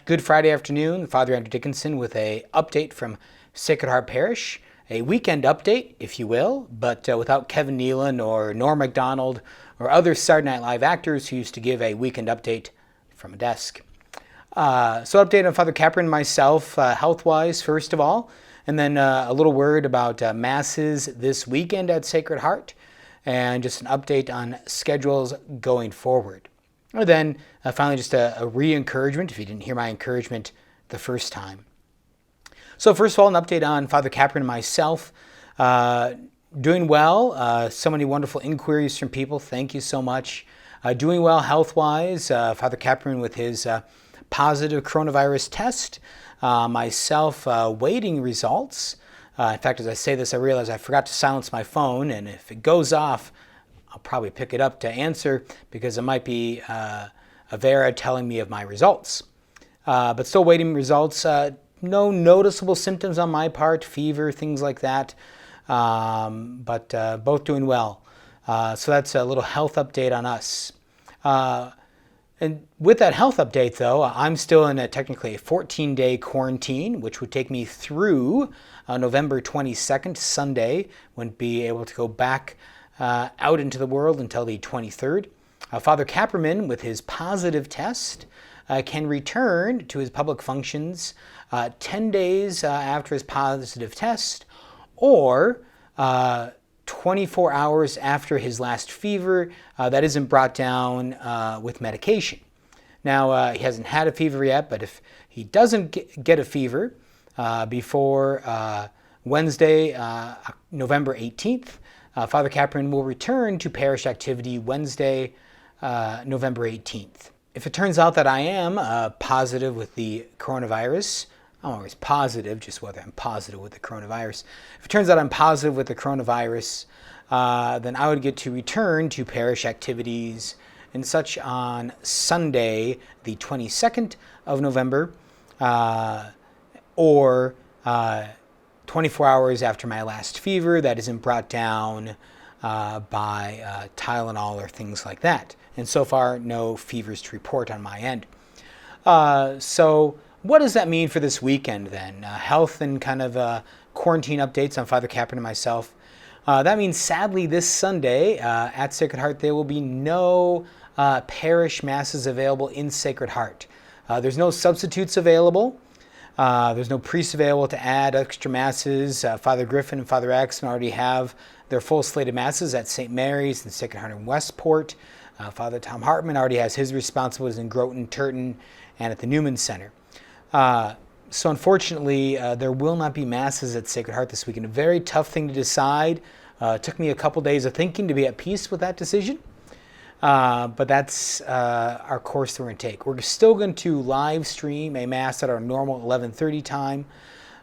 Good Friday afternoon. Father Andrew Dickinson with an update from Sacred Heart Parish. A weekend update, if you will, but without Kevin Nealon or Norm MacDonald or other Saturday Night Live actors who used to give a weekend update from a desk. So update on Father Kapperman and myself, health-wise, first of all, and then a little word about Masses this weekend at Sacred Heart, and just an update on schedules going forward. Or then finally just a re-encouragement, if you didn't hear my encouragement the first time. So first of all, an update on Father Kapperman and myself. Doing well. So many wonderful inquiries from people. Thank you so much. Doing well health-wise. Father Kapperman with his positive coronavirus test. Myself waiting results. In fact, as I say this, I realize I forgot to silence my phone, and if it goes off, I'll probably pick it up to answer because it might be Avera telling me of my results. But still waiting results. No noticeable symptoms on my part, fever, things like that, but both doing well. So that's a little health update on us. And with that health update, though, I'm still in technically a 14-day quarantine, which would take me through November 22nd, Sunday. Wouldn't be able to go back out into the world until the 23rd. Father Kapperman, with his positive test, can return to his public functions 10 days after his positive test, or 24 hours after his last fever that isn't brought down with medication. Now, he hasn't had a fever yet, but if he doesn't get a fever before Wednesday, November 18th, Father Kapperman will return to parish activity Wednesday, November 18th. If it turns out that I am positive with the coronavirus, I'm always positive, just whether I'm positive with the coronavirus. If it turns out I'm positive with the coronavirus, then I would get to return to parish activities and such on Sunday, the 22nd of November, or 24 hours after my last fever that isn't brought down by Tylenol or things like that. And so far, no fevers to report on my end. So what does that mean for this weekend then? Health and kind of quarantine updates on Father Kapperman and myself. That means sadly this Sunday at Sacred Heart there will be no parish masses available in Sacred Heart. There's no substitutes available. There's no priests available to add extra masses. Father Griffin and Father Axman already have their full slate of masses at St. Mary's and Sacred Heart in Westport. Father Tom Hartman already has his responsibilities in Groton, Turton, and at the Newman Center. So unfortunately, there will not be masses at Sacred Heart this weekend. A very tough thing to decide. It took me a couple days of thinking to be at peace with that decision. But that's our course that we're going to take. We're still going to live stream a Mass at our normal 11:30 time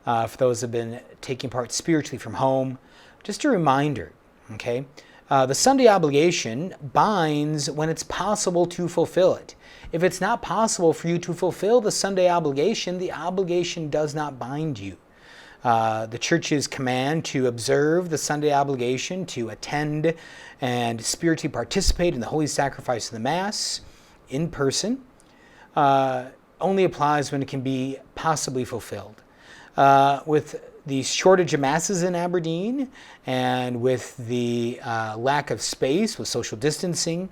for those who have been taking part spiritually from home. Just a reminder, okay? The Sunday obligation binds when it's possible to fulfill it. If it's not possible for you to fulfill the Sunday obligation, the obligation does not bind you. The Church's command to observe the Sunday obligation, to attend and spiritually participate in the Holy Sacrifice of the Mass in person, only applies when it can be possibly fulfilled. With the shortage of masses in Aberdeen and with the lack of space with social distancing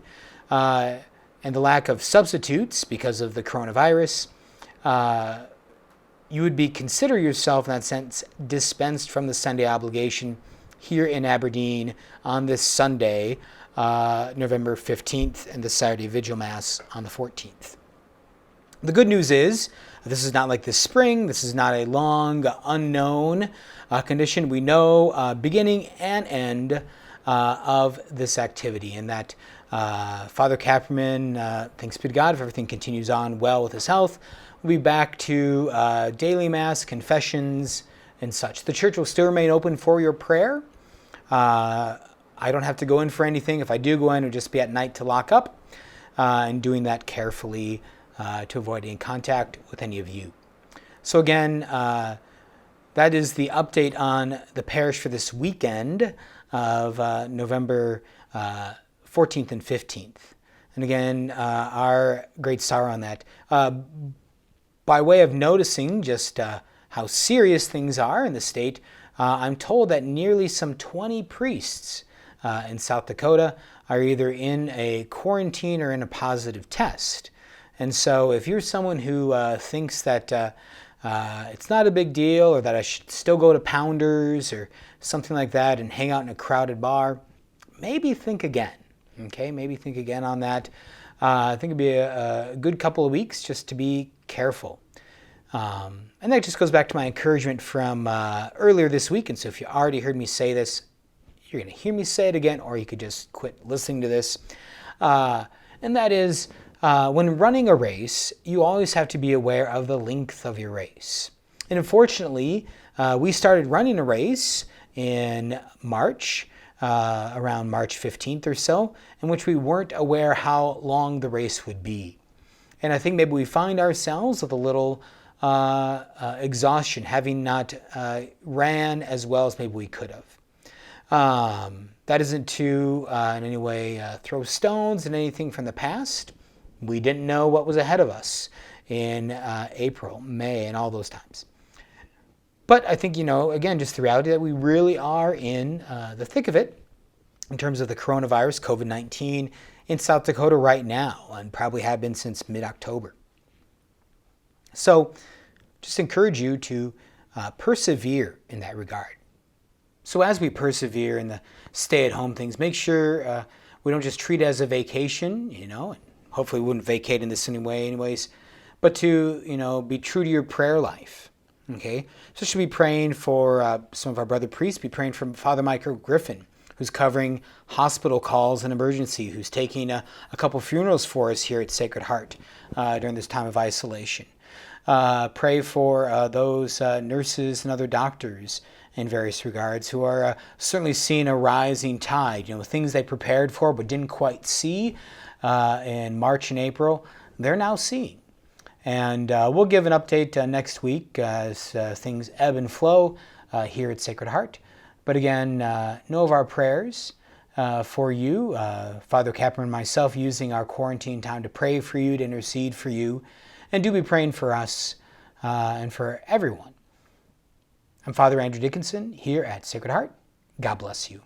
and the lack of substitutes because of the coronavirus, you would consider yourself in that sense dispensed from the Sunday obligation here in Aberdeen on this Sunday, November 15th, and the Saturday Vigil Mass on the 14th. The good news is, this is not like this spring. This is not a long, unknown condition. We know beginning and end of this activity, and that Father Kapperman, thanks be to God, if everything continues on well with his health, will be back to daily Mass, confessions, and such. The church will still remain open for your prayer. I don't have to go in for anything. If I do go in, it'll just be at night to lock up, and doing that carefully to avoid any contact with any of you. So again, that is the update on the parish for this weekend of November 14th and 15th. And again, our great sorrow on that. By way of noticing just how serious things are in the state, I'm told that nearly some 20 priests in South Dakota are either in a quarantine or in a positive test. And so if you're someone who thinks that it's not a big deal, or that I should still go to Pounders or something like that and hang out in a crowded bar, maybe think again. Okay, maybe think again on that. I think it'd be a good couple of weeks just to be careful. And that just goes back to my encouragement from earlier this week. And so if you already heard me say this, you're going to hear me say it again, or you could just quit listening to this. And that is, when running a race, you always have to be aware of the length of your race. And unfortunately, we started running a race in March, around March 15th or so, in which we weren't aware how long the race would be. And I think maybe we find ourselves with a little exhaustion, having not ran as well as maybe we could have. That isn't to in any way throw stones at anything from the past. We didn't know what was ahead of us in April, May, and all those times. But I think, again, just the reality that we really are in the thick of it in terms of the coronavirus, COVID-19, in South Dakota right now, and probably have been since mid-October. So just encourage you to persevere in that regard. So as we persevere in the stay-at-home things, make sure we don't just treat it as a vacation, and hopefully we wouldn't vacate in this anyway anyways, but to, be true to your prayer life. Okay, so should be praying for some of our brother priests, be praying for Father Michael Griffin, who's covering hospital calls and emergency, who's taking a couple funerals for us here at Sacred Heart during this time of isolation. Pray for those nurses and other doctors in various regards who are certainly seeing a rising tide. Things they prepared for but didn't quite see in March and April, they're now seeing. And we'll give an update next week as things ebb and flow here at Sacred Heart. But again, know of our prayers for you, Father Kapperman and myself, using our quarantine time to pray for you, to intercede for you, and do be praying for us and for everyone. I'm Father Andrew Dickinson here at Sacred Heart. God bless you.